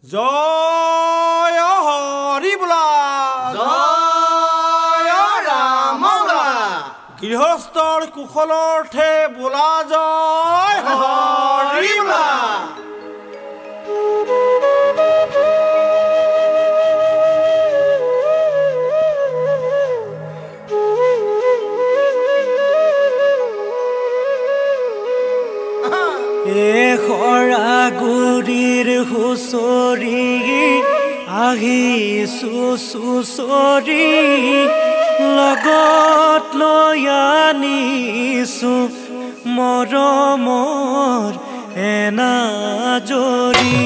জয় হৰি বোলা জয় ৰাম বোলা গৃহস্থৰ কুশলৰ্থে বোলা জয় হৰি বোলা খৰাগুৰিৰ হুঁচৰি আহিছো চুচৰি লগত লৈ আনিছো মৰমৰ এনাজৰি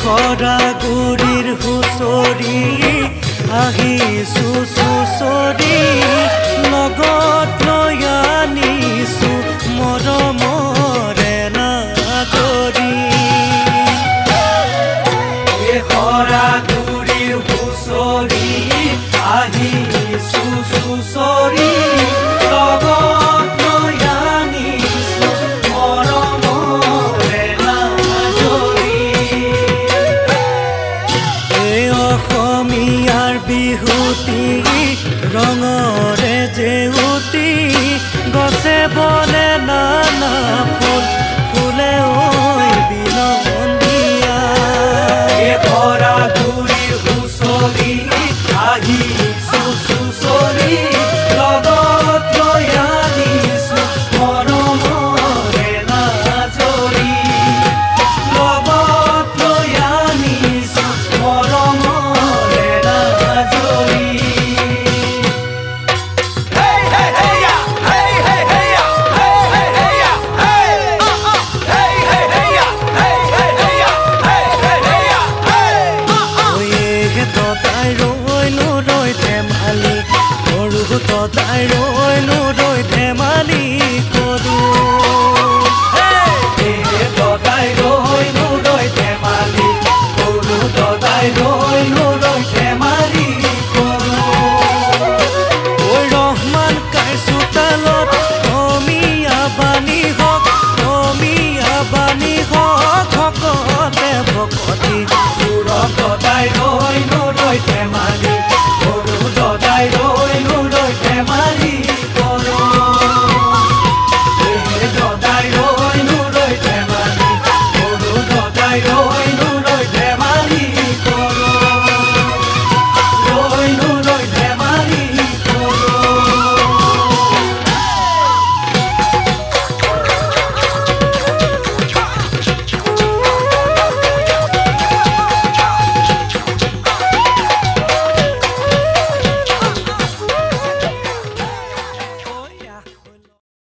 খৰাগুৰিৰ হুঁচৰি আহিছো চুচৰি লগত লৈ আনিছো মৰমৰ এনাজৰি খৰাগুৰিৰ হুঁচৰি আহিছো চুচৰি